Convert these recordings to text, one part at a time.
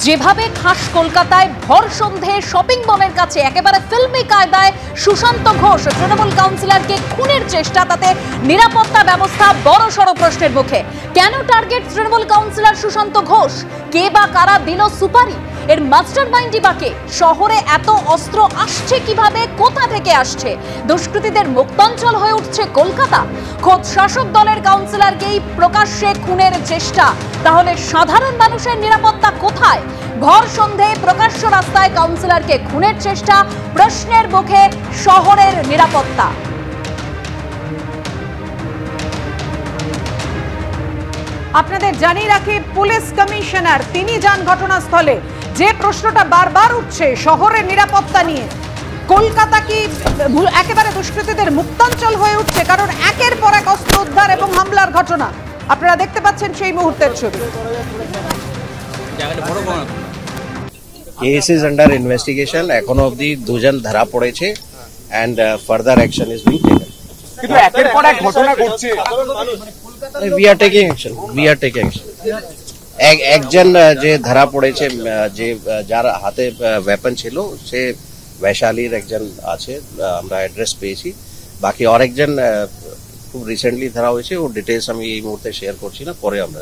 যেভাবে খাস কলকাতায় ভর সন্ধে শপিং মলের কাছে একেবারে ফিল্মি কায়দায় সুশান্ত ঘোষ তৃণমূল কাউন্সিলরকে খুনের চেষ্টা, তাতে নিরাপত্তা ব্যবস্থা বড়সড় প্রশ্নের মুখে। কেন টার্গেট তৃণমূল কাউন্সিলর সুশান্ত ঘোষ? কে বা কারা দিল সুপারি? এর মাস্টারমাইন্ডই বা কে? শহরে এত অস্ত্র আসছে কিভাবে, কোথা থেকে আসছে? দুষ্কৃতীদের মুক্তাঞ্চল হয়ে উঠছে কলকাতা। খোদ শাসক দলের কাউন্সিলরকেই প্রকাশ্যে খুনের চেষ্টা, তাহলে সাধারণ মানুষের নিরাপত্তা কোথায়? ভর সন্ধে প্রকাশ্য রাস্তায় কাউন্সিলরকে খুনের চেষ্টা, প্রশ্নের মুখে শহরের নিরাপত্তা। আপনাদের জানিয়ে রাখি, পুলিশ কমিশনার তিনি যান ঘটনাস্থলে। যে প্রশ্নটা বারবার উঠছে শহরের নিরাপত্তা নিয়ে, কলকাতা কি একেবারে দুষ্কৃতীদের মুক্তাঞ্চল হয়ে উঠছে? কারণ একের পর এক অস্ত্র উদ্ধার এবং হামলার ঘটনা আপনারা দেখতে পাচ্ছেন সেই মুহূর্তের ছবি। কেস ইজ আন্ডার ইনভেস্টিগেশন, এখনো অবধি দুজন ধরা পড়েছে and further action is being taken. কিন্তু একের পর এক ঘটনা ঘটছে। We are taking action. একজন যে ধরা পড়েছে, যে যার হাতে ওয়েপন ছিল, সে বৈশালীর একজন আছে, আমরা অ্যাড্রেস পেয়েছি। বাকি আরেকজন খুব রিসেন্টলি ধরা হয়েছে, ওর ডিটেলস আমি এই মুহূর্তে শেয়ার করছি না, পরে আমরা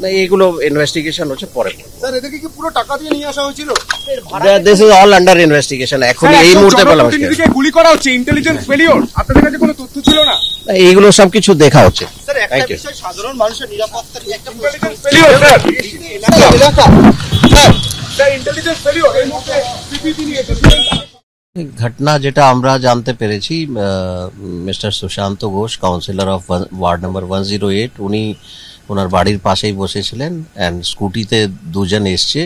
না, এইগুলো ইনভেস্টিগেশন হচ্ছে পরে। স্যার, এদেরকে কি পুরো টাকা দিয়ে নিয়ে আসা হয়েছিল? This is all under investigation. এখন এই মুহূর্তে বলা হচ্ছে গুলি করা হচ্ছে, ইন্টেলিজেন্স ফেলিওর। আপনাদের কাছে কোনো তথ্য ছিল না? এইগুলো সবকিছু দেখা হচ্ছে। স্যার, একটা বিষয়, সাধারণ মানুষের নিরাপত্তা নিয়ে একটা intelligence failure. Sir, intelligence failure এই মুহূর্তে সিপিবি নিয়েছে। ঘটনা যেটা আমরা জানতে পেরেছি, mister Sushanta Ghosh, councillor of ward number 108, উনি ওনার বাড়ির পাশেই বসেছিলেন অ্যান্ড স্কুটিতে দুজন এসছে,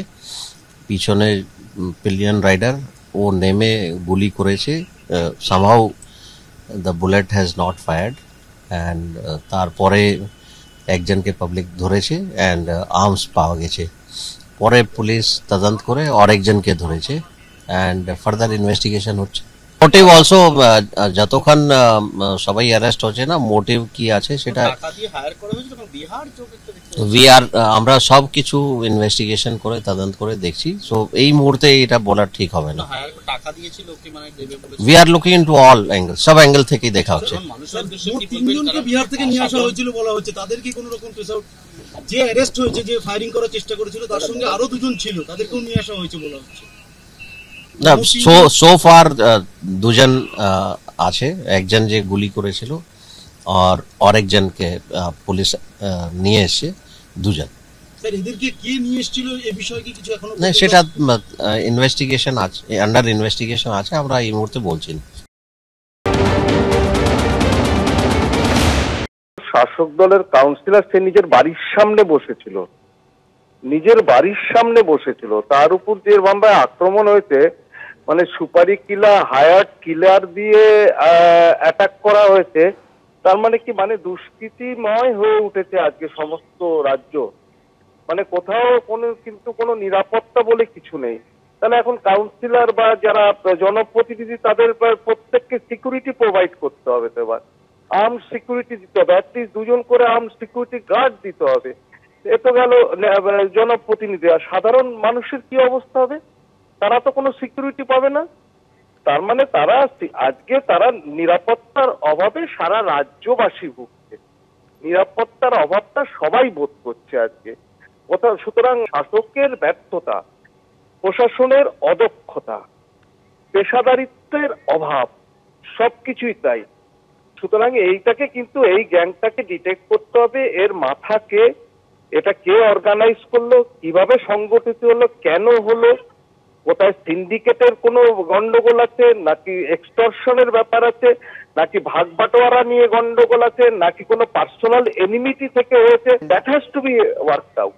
পিছনে পিলিয়ন রাইডার, ও নেমে গুলি করেছে। Somehow the bullet has not fired and তারপরে একজনকে পাবলিক ধরেছে অ্যান্ড আর্মস পাওয়া গেছে। পরে পুলিশ তদন্ত করে আরেকজনকে ধরেছে and further investigation হচ্ছে। মোটিভ অলসো, যতক্ষণ সবাই অ্যারেস্ট হচ্ছে না, মোটিভ কি আছে সেটা আমরা সব কিছু ইনভেস্টিগেশন করে তদন্ত করে দেখছি। সো এই মুহূর্তে এটা বলা ঠিক হবে না। We are looking into all angle, সব অ্যাঙ্গেল থেকেই দেখা হচ্ছে। তিনজনকে বিহার থেকে নিয়ে আসা হয়েছিল বলা হচ্ছে, তাদের কি কোনো রকম প্রেসার? যে অ্যারেস্ট হয়েছে, যে ফায়ারিং করার চেষ্টা করেছিল, তার সঙ্গে আরো দুজন ছিল, তাদেরকেও নিয়ে আসা হয়েছে বলা হচ্ছে। না, সো ফার দুজন আছে, একজন যে গুলি করেছিল আর আরেকজনকে পুলিশ নিয়ে এসে দুজন। স্যার, এদেরকে কে নিয়ে এসেছিল এই বিষয়ে কি কিছু এখনো? না, সেটা ইনভেস্টিগেশন আছে, আন্ডার ইনভেস্টিগেশন আছে, আমরা এই মুহূর্তে বলছি না। শাসক দলের কাউন্সিলর সে নিজের বাড়ির সামনে বসেছিল, তার উপর যে ভাবে আক্রমণ হয়েছে, মানে সুপারি কিলার, হায়ার কিলার দিয়ে অ্যাটাক করা হয়েছে। তার মানে কি, মানে দুষ্কৃতিময় হয়ে উঠেছে আজকে সমস্ত রাজ্য। মানে কোথাও কোনো নিরাপত্তা বলে কিছু নেই। তাহলে এখন কাউন্সিলর বা যারা জনপ্রতিনিধি, তাদের প্রত্যেককে সিকিউরিটি প্রোভাইড করতে হবে। তো এবার আর্ম সিকিউরিটি দিতে হবে, অ্যাটলিস্ট দুজন করে আর্ম সিকিউরিটি গার্ড দিতে হবে। এ তো গেল জনপ্রতিনিধি। আর সাধারণ মানুষের কি অবস্থা হবে? তারা তো কোনো সিকিউরিটি পাবে না। তার মানে তারা নিরাপত্তার অভাবে সারা রাজ্যবাসী ভুগছে। নিরাপত্তার অভাবটা সবাই বোধ করছে আজকে। সুতরাং শাসকের ব্যর্থতা, প্রশাসনের অদক্ষতা, পেশাদারিত্বের অভাব, সবকিছুই তাই। সুতরাং এইটাকে কিন্তু, এই গ্যাংটাকে ডিটেক্ট করতে হবে। এর মাথা কে, এটা কে অর্গানাইজ করলো, কিভাবে সংগঠিত হলো, কেন হলো, কোথায় সিন্ডিকেটের কোনো গন্ডগোল আছে, নাকি এক্সটর্শনের ব্যাপার আছে, নাকি ভাগ বাটোয়ারা নিয়ে গন্ডগোল আছে, নাকি কোনো পার্সোনাল এনিমিটি থেকে হয়েছে, that has to be worked out.